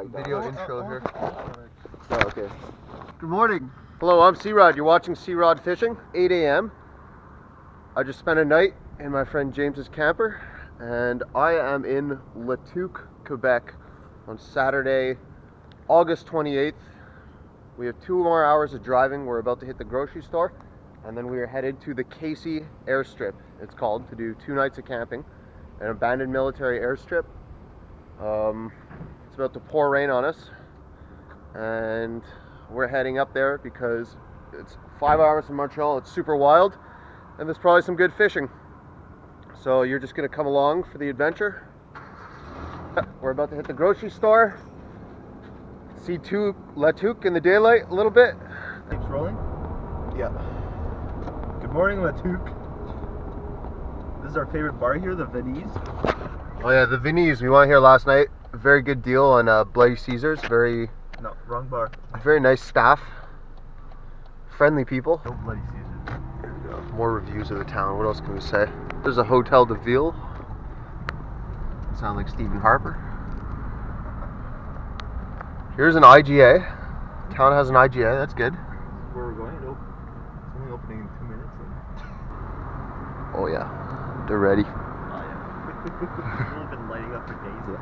back down. Video intro here. Oh, okay. Good morning. Hello, I'm C-Rod. You're watching C-Rod Fishing. 8 a.m. I just spent a night in my friend James's camper, and I am in La Tuque, Quebec on Saturday, August 28th. We have 2 more hours of driving. We're about to hit the grocery store, and then we are headed to the Casey Airstrip, it's called, to do 2 nights of camping, an abandoned military airstrip. It's about to pour rain on us, and we're heading up there because it's 5 hours from Montreal. It's super wild, and there's probably some good fishing. So you're just gonna come along for the adventure. We're about to hit the grocery store, see La Tuque in the daylight a little bit. Keeps rolling? Yeah. Good morning, La Tuque. This is our favorite bar here, the Venise. Oh yeah, the Venise. We went here last night. Very good deal on Bloody Caesars. No, wrong bar. Very nice staff. Friendly people. No Bloody Caesars. Here we go. More reviews of the town. What else can we say? There's a Hotel de Ville. Sound like Stephen Harper. Here's an IGA. Town has an IGA. That's good. Where we're going? Nope. It's only opening in 2 minutes. Oh yeah, they're ready. Oh yeah. We've been lighting up for days yet.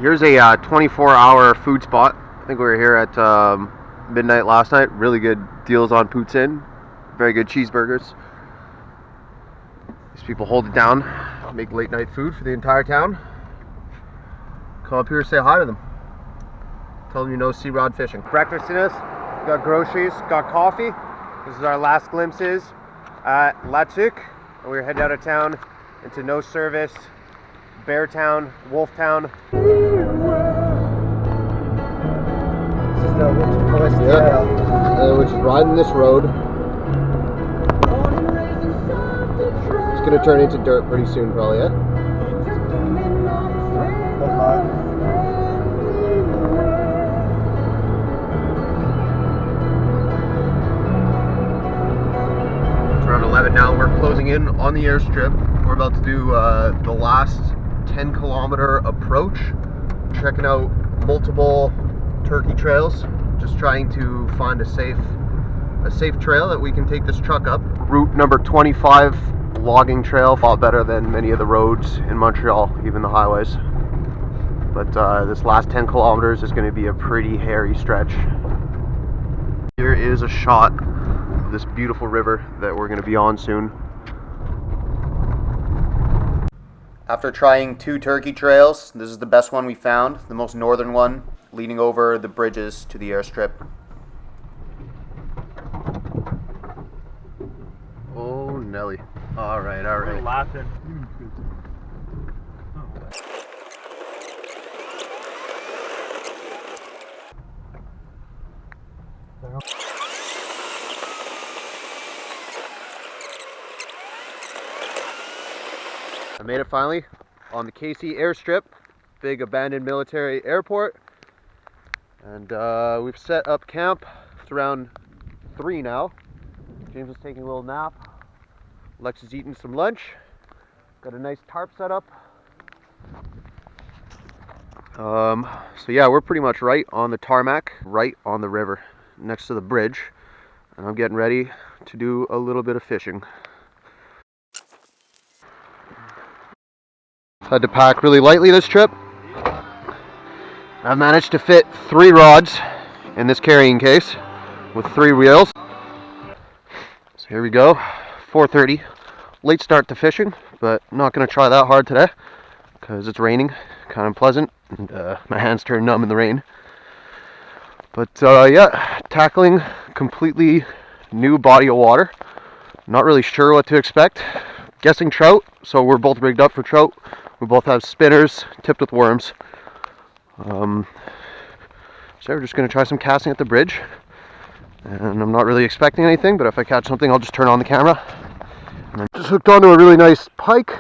Here's a 24-hour food spot. I think we were here at midnight last night. Really good deals on poutine. Very good cheeseburgers. These people hold it down, make late night food for the entire town. Come up here, say hi to them. Tell them you know C-Rod Fishing. Breakfast in us, got groceries, got coffee. This is our last glimpses at La Tuque. And we're heading out of town into no service, Bear Town, Wolf Town. This is the Winter Forest Trail. Which is riding this road. It's gonna turn into dirt pretty soon, probably, yeah? It's around 11 now. We're closing in on the airstrip. We're about to do the last 10-kilometer approach, checking out multiple turkey trails, just trying to find a safe trail that we can take this truck up. Route number 25 logging trail, far better than many of the roads in Montreal, even the highways. But this last 10 kilometers is going to be a pretty hairy stretch. Here is a shot of this beautiful river that we're going to be on soon. After trying 2 turkey trails, this is the best one we found, the most northern one, leading over the bridges to the airstrip. Oh, Nelly. All right. We're laughing. I made it finally on the Casey Airstrip, big abandoned military airport, and we've set up camp. It's around 3 now. James is taking a little nap. Lex is eating some lunch. Got a nice tarp set up. So yeah, we're pretty much right on the tarmac, right on the river, next to the bridge, and I'm getting ready to do a little bit of fishing. Had to pack really lightly this trip. I've managed to fit 3 rods in this carrying case with 3 reels. So here we go, 4:30. Late start to fishing, but not going to try that hard today because it's raining, kind of pleasant, and my hands turn numb in the rain. But yeah, tackling completely new body of water. Not really sure what to expect. Guessing trout, so we're both rigged up for trout. We both have spinners tipped with worms. So we're just going to try some casting at the bridge. And I'm not really expecting anything, but if I catch something, I'll just turn on the camera. And I just hooked onto a really nice pike.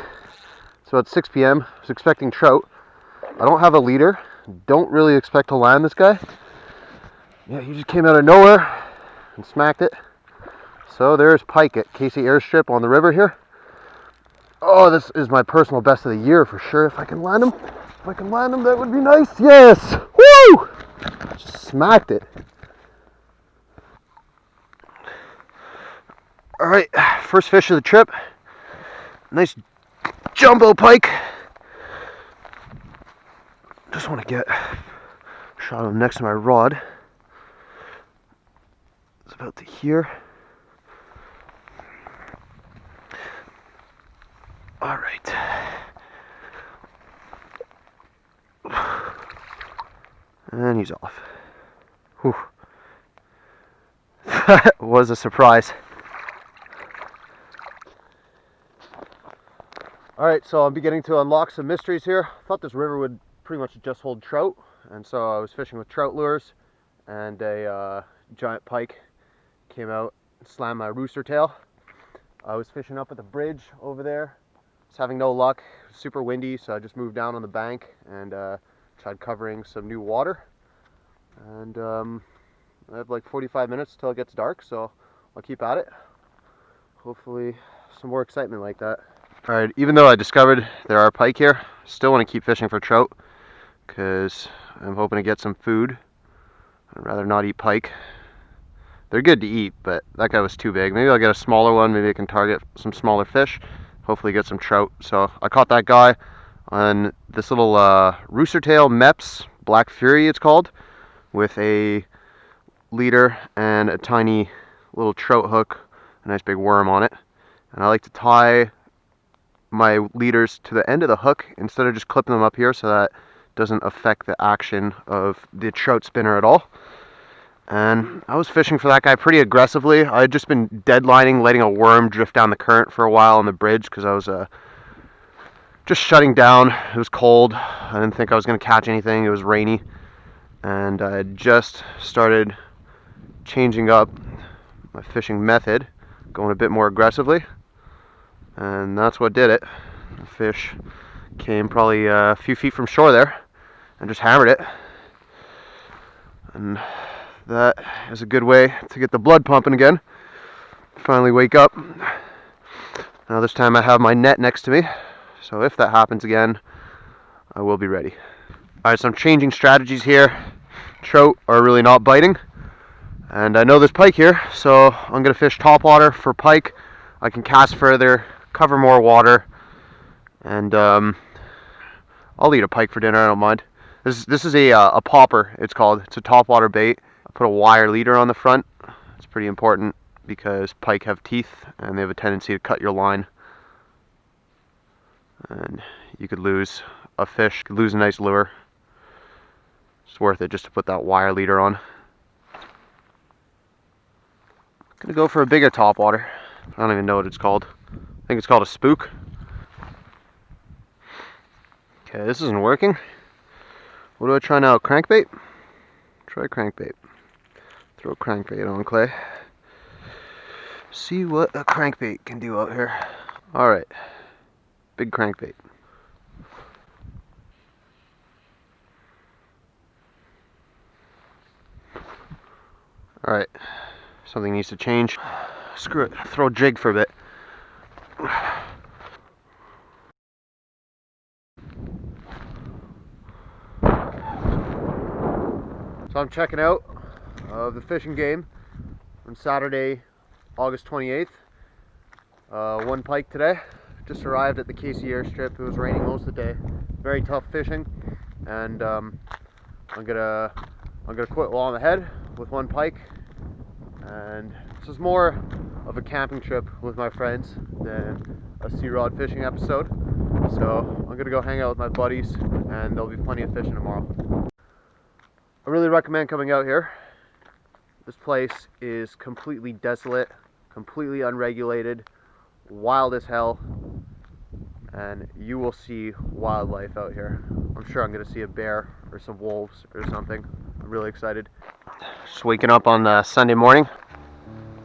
So at 6 p.m. I was expecting trout. I don't have a leader. Don't really expect to land this guy. Yeah, he just came out of nowhere and smacked it. So there's pike at Casey Airstrip on the river here. Oh, this is my personal best of the year for sure if I can land him. If I can land them, that would be nice. Yes! Woo! Just smacked it. Alright, first fish of the trip. Nice jumbo pike. Just want to get a shot of him next to my rod. It's about to here. Alright. And he's off. Whew. That was a surprise. Alright, so I'm beginning to unlock some mysteries here. I thought this river would pretty much just hold trout, and so I was fishing with trout lures, and a giant pike came out and slammed my rooster tail. I was fishing up at the bridge over there. Was having no luck. It was super windy, so I just moved down on the bank and tried covering some new water. And I have like 45 minutes till it gets dark, so I'll keep at it. Hopefully some more excitement like that. Alright, even though I discovered there are pike here, still want to keep fishing for trout because I'm hoping to get some food. I'd rather not eat pike. They're good to eat, but that guy was too big. Maybe I'll get a smaller one. Maybe I can target some smaller fish. Hopefully get some trout. So I caught that guy on this little rooster tail Mepps Black Fury, it's called, with a leader and a tiny little trout hook, a nice big worm on it. And I like to tie my leaders to the end of the hook instead of just clipping them up here, so that doesn't affect the action of the trout spinner at all. And I was fishing for that guy pretty aggressively. I had just been deadlining, letting a worm drift down the current for a while on the bridge because I was just shutting down. It was cold. I didn't think I was going to catch anything. It was rainy. And I had just started changing up my fishing method, going a bit more aggressively. And that's what did it. The fish came probably a few feet from shore there and just hammered it. And that is a good way to get the blood pumping again. Finally wake up. Now this time I have my net next to me, so if that happens again, I will be ready. Alright, so I'm changing strategies here. Trout are really not biting, and I know there's pike here, so I'm going to fish topwater for pike. I can cast further, cover more water, and I'll eat a pike for dinner, I don't mind. This is a popper, it's called. It's a topwater bait. I put a wire leader on the front. It's pretty important because pike have teeth and they have a tendency to cut your line. And you could lose a fish, you could lose a nice lure. It's worth it just to put that wire leader on. I'm gonna go for a bigger topwater. I don't even know what it's called. I think it's called a spook. Okay, this isn't working. What do I try now? Crankbait? Try crankbait. Throw crankbait on, Clay. See what a crankbait can do out here. Alright. Big crankbait. Alright. Something needs to change. Screw it. Throw a jig for a bit. So I'm checking out the fishing game on Saturday, August 28th. One pike today. Just arrived at the Casey airstrip. It was raining most of the day. Very tough fishing, and I'm gonna quit while I'm ahead with one pike. And this is more of a camping trip with my friends than a sea rod fishing episode. So I'm gonna go hang out with my buddies, and there'll be plenty of fishing tomorrow. I really recommend coming out here. This place is completely desolate, completely unregulated, wild as hell, and you will see wildlife out here. I'm sure I'm going to see a bear or some wolves or something. I'm really excited. Just waking up on Sunday morning.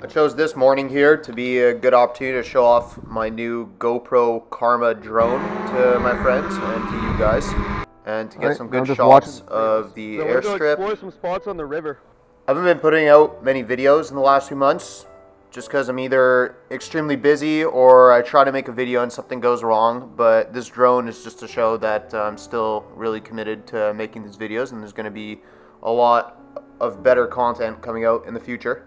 I chose this morning here to be a good opportunity to show off my new GoPro Karma drone to my friends and to you guys, and to get some good shots of the airstrip. Explore some spots on the river. I haven't been putting out many videos in the last few months. just because I'm either extremely busy or I try to make a video and something goes wrong. But this drone is just to show that I'm still really committed to making these videos, and there's going to be a lot of better content coming out in the future.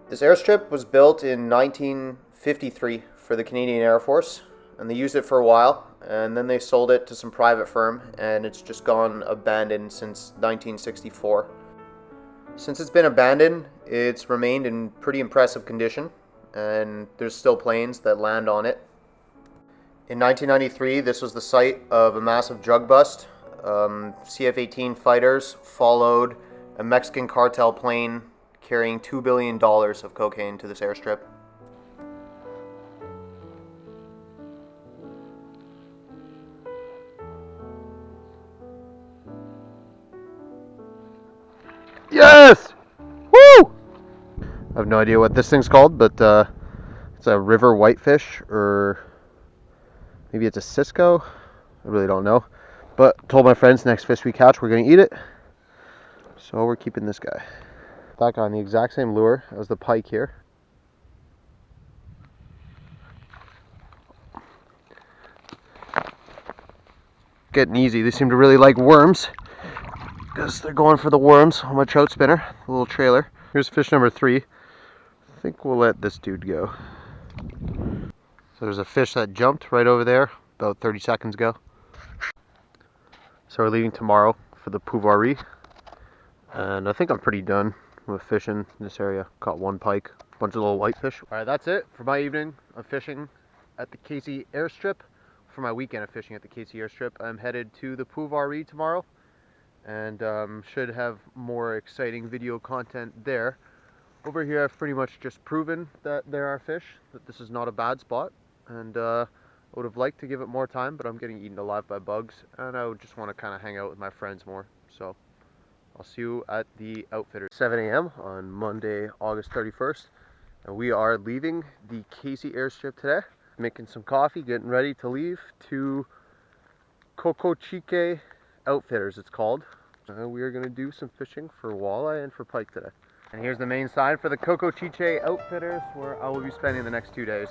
This airstrip was built in 1953 for the Canadian Air Force, and they used it for a while, and then they sold it to some private firm, and it's just gone abandoned since 1964. Since it's been abandoned, it's remained in pretty impressive condition, and there's still planes that land on it. In 1993, this was the site of a massive drug bust. CF-18 fighters followed a Mexican cartel plane carrying $2 billion of cocaine to this airstrip. Yes! Woo! I have no idea what this thing's called, but it's a river whitefish, or maybe it's a Cisco. I really don't know. But told my friends next fish we catch, we're going to eat it. So we're keeping this guy. That guy on the exact same lure as the pike here. Getting easy. They seem to really like worms, because they're going for the worms on my trout spinner, the little trailer. Here's fish number 3. I think we'll let this dude go. So there's a fish that jumped right over there about 30 seconds ago. So we're leaving tomorrow for the Pouvoir Riz, and I think I'm pretty done with fishing in this area. Caught 1 pike, a bunch of little whitefish. Alright, that's it for my evening of fishing at the Casey Airstrip. For my weekend of fishing at the Casey Airstrip, I'm headed to the Pouvoir Riz tomorrow, and should have more exciting video content there. Over here I've pretty much just proven that there are fish, that this is not a bad spot, and I would have liked to give it more time, but I'm getting eaten alive by bugs, and I would just want to kind of hang out with my friends more. So I'll see you at the Outfitters. 7 a.m. on Monday, August 31st, and we are leaving the Casey Airstrip today. Making some coffee, getting ready to leave to Coco Chique Outfitters, it's called. We are going to do some fishing for walleye and for pike today. And here's the main sign for the Coco Chique Outfitters, where I will be spending the next 2 days.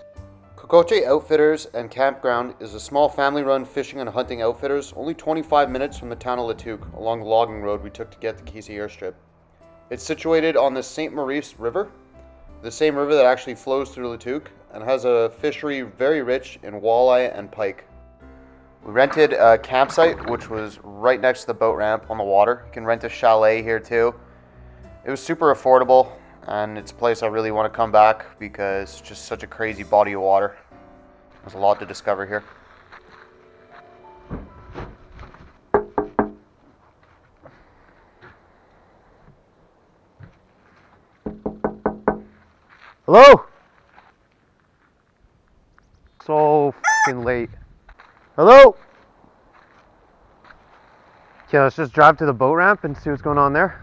Cocoche Outfitters and Campground is a small family-run fishing and hunting outfitters only 25 minutes from the town of Latuque, along the logging road we took to get to Casey Airstrip. It's situated on the St. Maurice River, the same river that actually flows through Latuque, and has a fishery very rich in walleye and pike. We rented a campsite, which was right next to the boat ramp on the water. You can rent a chalet here too. It was super affordable, and it's a place I really want to come back because it's just such a crazy body of water. There's a lot to discover here. Hello? So fucking late. Hello? Okay, let's just drive to the boat ramp and see what's going on there.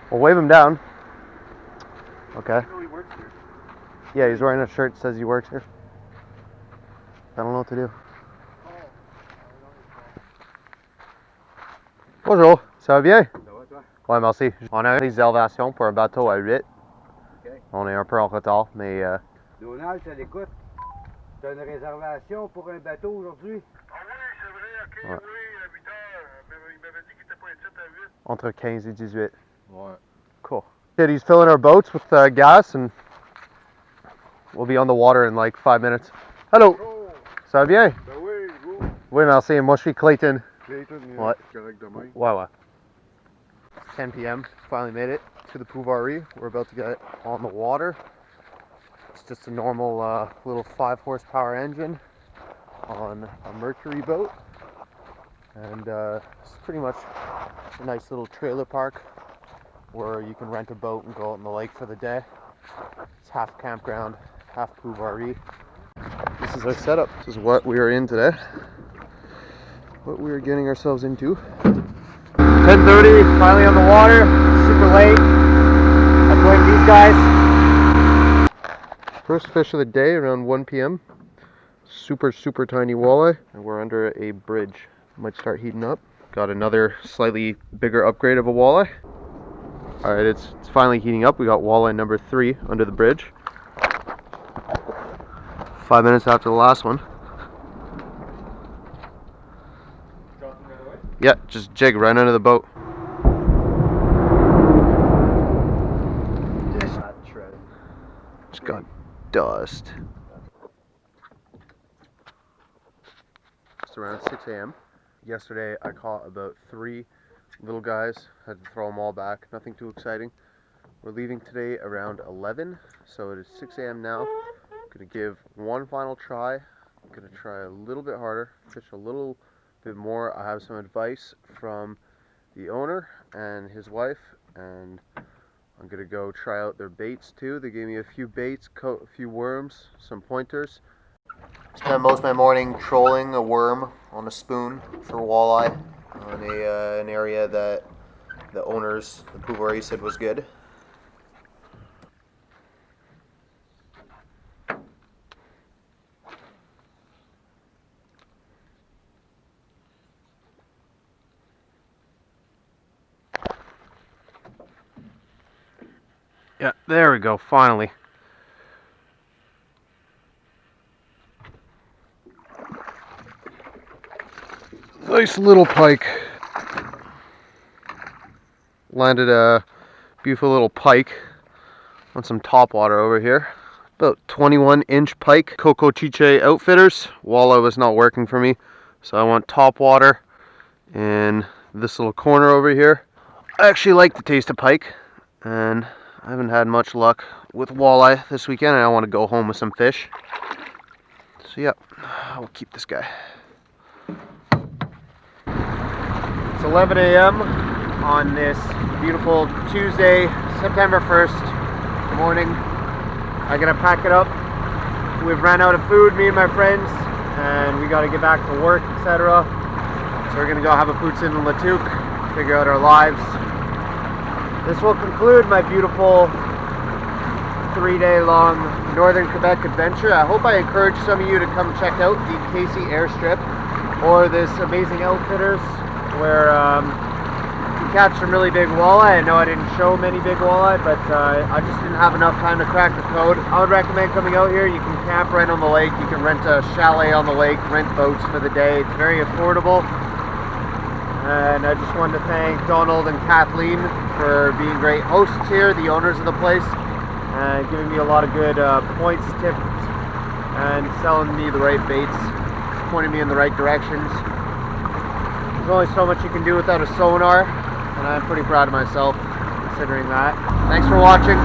We'll wave him down. Okay. He works here. Yeah, he's wearing a shirt that says he works here. I don't know what to do. Bonjour, ça va bien? Ouais, merci. On a une réservation pour un bateau à 8. Okay. On est un peu en retard, mais... Donald, ça l'écoute. T'as une réservation pour un bateau aujourd'hui? Ah oui, c'est vrai, ok, Ouais. oui, à 8 heures. Il m'avait dit qu'il était pas ici à 8. Entre 15 et 18. Ouais. Cool. Kid, he's filling our boats with gas, and we'll be on the water in like 5 minutes. Hello. Oh, Ça va bien? ben oui, vous. Oui, merci. Moi, je suis Clayton. Clayton, Ouais. correct demain. Ouais, ouais. 10 p.m. Finally made it to the Pouvoir Riz. We're about to get on the water. It's just a normal little 5 horsepower engine on a Mercury boat. And it's pretty much a nice little trailer park where you can rent a boat and go out in the lake for the day. It's half campground, half Pouvoir Riz. This is our setup. This is what we are in today. What we are getting ourselves into. 10:30, finally on the water. Super late. I blame these guys. First fish of the day around 1 p.m. Super tiny walleye. And we're under a bridge. Might start heating up. Got another slightly bigger upgrade of a walleye. Alright, it's finally heating up. We got walleye number 3 under the bridge. 5 minutes after the last one. Dropping right away? Yeah, just jig right under the boat. Just got dust. It's around 6 a.m. Yesterday I caught about 3 little guys. Had to throw them all back. Nothing too exciting. We're leaving today around 11, so it is 6 a.m. now. I'm gonna give one final try. I'm gonna try a little bit harder, fish a little bit more. I have some advice from the owner and his wife, and I'm gonna go try out their baits too. They gave me a few baits, a few worms, some pointers. Spent most of my morning trolling a worm on a spoon for walleye on an area that the owners, the Pouvoirie, said was good. Yeah, there we go, finally. Nice little pike. Landed a beautiful little pike on some topwater over here. About 21-inch pike. Coco Chiche Outfitters. Walleye was not working for me, so I went topwater in this little corner over here. I actually like the taste of pike, and I haven't had much luck with walleye this weekend, and I want to go home with some fish. So yeah, I'll keep this guy. It's 11 a.m. on this beautiful Tuesday, September 1st. Good morning. I gotta pack it up. We've ran out of food, me and my friends, and we gotta get back to work, etc. So we're gonna go have a poutine in Latuque, figure out our lives. This will conclude my beautiful 3-day-long Northern Quebec adventure. I hope I encourage some of you to come check out the Casey Airstrip or this amazing Outfitters, where you catch some really big walleye. I know I didn't show many big walleye, but I just didn't have enough time to crack the code. I would recommend coming out here. You can camp right on the lake. You can rent a chalet on the lake, rent boats for the day. It's very affordable. And I just wanted to thank Donald and Kathleen for being great hosts here, the owners of the place, and giving me a lot of good points, tips, and selling me the right baits, pointing me in the right directions. There's only so much you can do without a sonar, and I'm pretty proud of myself considering that. Thanks for watching.